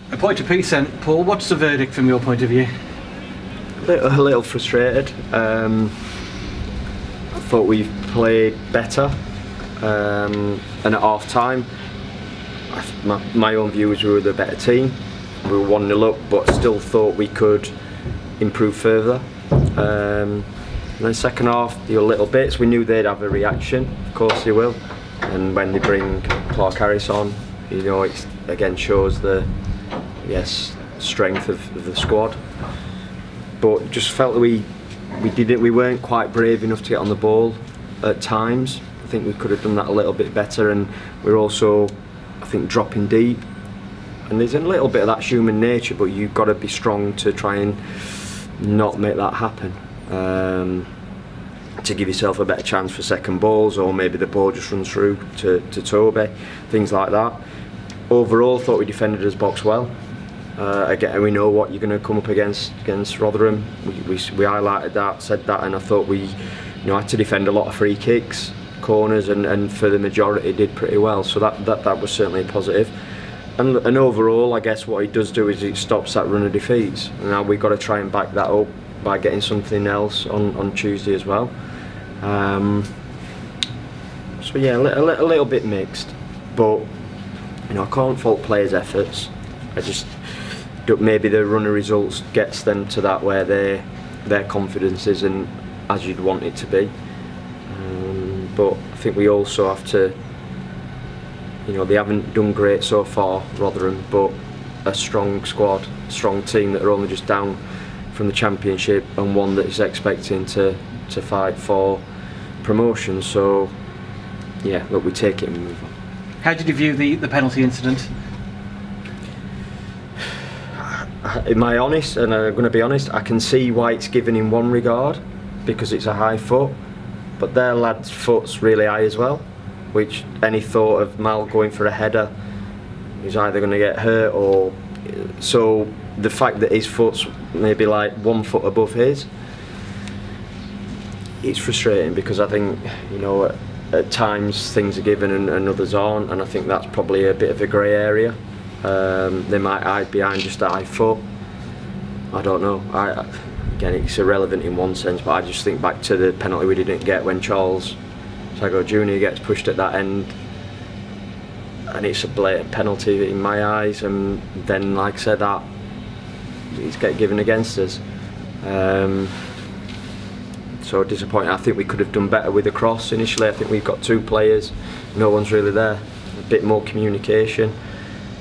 A point apiece then, Paul. What's the verdict from your point of view? A little frustrated. I thought we played better, and at half time, my own view was we were the better team. We were 1-0 up, but still thought we could improve further. And then second half, the little bits, we knew they'd have a reaction. Of course they will. And when they bring Clark Harris on, you know, it again shows the strength of the squad. But just felt that we weren't quite brave enough to get on the ball at times. I think we could have done that a little bit better, and we're also, I think, dropping deep. And there's a little bit of that human nature, but you've got to be strong to try and not make that happen. To give yourself a better chance for second balls, or maybe the ball just runs through to Toby, things like that. Overall, thought we defended his box well. Again, we know what you're going to come up against Rotherham. We highlighted that, said that, and I thought we had to defend a lot of free kicks, corners, and for the majority did pretty well. So that was certainly a positive. And overall, I guess what he does do is it stops that run of defeats. And now we've got to try and back that up by getting something else on Tuesday as well. So yeah, a little bit mixed, but I can't fault players' efforts. I just maybe the run of results gets them to that where their confidence isn't as you'd want it to be. But I think we also have to, they haven't done great so far, Rotherham, but a strong squad, strong team that are only just down from the Championship, and one that is expecting to fight for promotion. So yeah, look, we take it and we move on. How did you view the penalty incident? Am I honest? And I'm going to be honest, I can see why it's given in one regard, because it's a high foot, but their lad's foot's really high as well, which any thought of Mal going for a header, he's either going to get hurt or... So the fact that his foot's maybe like 1 foot above his, it's frustrating, because I think, at times things are given and others aren't, and I think that's probably a bit of a grey area. They might hide behind just a high foot. I don't know. Again, it's irrelevant in one sense, but I just think back to the penalty we didn't get when Charles Sago Jr. gets pushed at that end, and it's a blatant penalty in my eyes. And then, like I said, that it's get given against us. So disappointing. I think we could have done better with the cross initially. I think we've got 2 players, no one's really there. A bit more communication.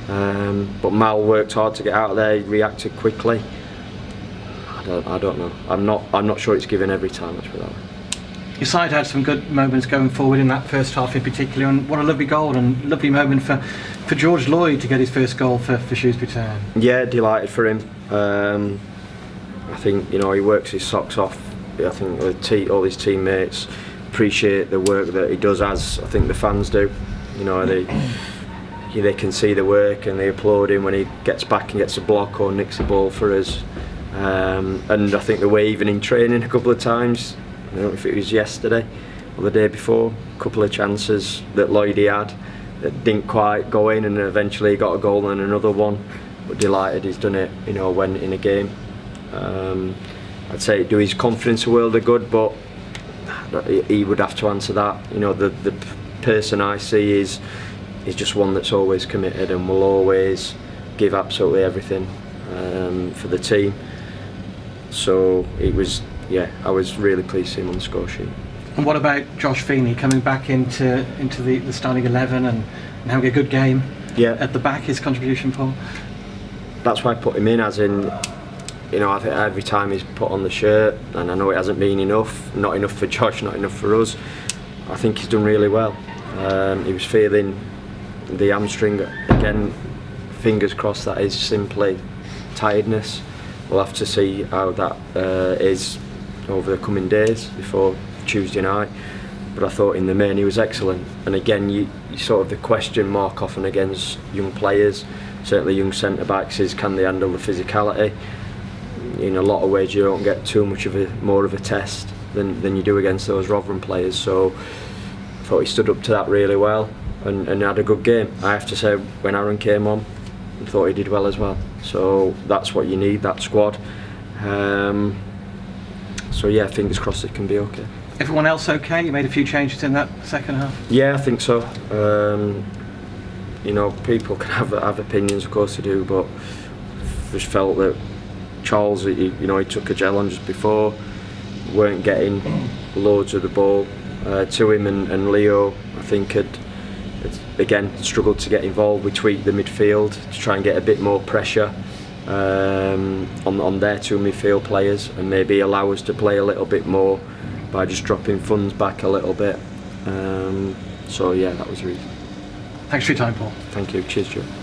But Mal worked hard to get out of there. He reacted quickly. I don't know. I'm not sure it's given every time. Let's put it that way. Your side had some good moments going forward in that first half in particular, and what a lovely goal and lovely moment for George Lloyd to get his first goal for Shrewsbury Town. Yeah, delighted for him. I think he works his socks off. I think all his teammates appreciate the work that he does, as I think the fans do. They can see the work and they applaud him when he gets back and gets a block or nicks a ball for us. And I think the way, even in training a couple of times, I don't know if it was yesterday or the day before, a couple of chances that Lloyd had that didn't quite go in, and eventually he got a goal and another one. But delighted he's done it, when in a game. I'd say do his confidence a world of good, but he would have to answer that. The person I see is just one that's always committed and will always give absolutely everything for the team. So I was really pleased to see him on the score sheet. And what about Josh Feeney coming back into the starting 11 and having a good game? Yeah. At the back, his contribution, Paul? That's why I put him in, as in, I think every time he's put on the shirt, and I know it hasn't been enough, not enough for Josh, not enough for us, I think he's done really well. He was feeling the hamstring again. Fingers crossed that is simply tiredness. We'll have to see how that is over the coming days before Tuesday night. But I thought in the main he was excellent. And again, you sort of the question mark often against young players, certainly young centre backs, is can they handle the physicality? In a lot of ways you don't get too much of more of a test than you do against those Rotherham players. So I thought he stood up to that really well and had a good game. I have to say, when Aaron came on, and thought he did well as well. So that's what you need, that squad. So yeah, fingers crossed it can be okay. Everyone else okay? You made a few changes in that second half? Yeah, I think so. You know, people can have opinions, of course they do, but just felt that Charles, he took a gel on just before, weren't getting loads of the ball to him, and Leo, I think, had again struggled to get involved. We tweaked the midfield to try and get a bit more pressure on their two midfield players, and maybe allow us to play a little bit more by just dropping funds back a little bit. So yeah, that was the reason. Thanks for your time, Paul. Thank you. Cheers, Joe.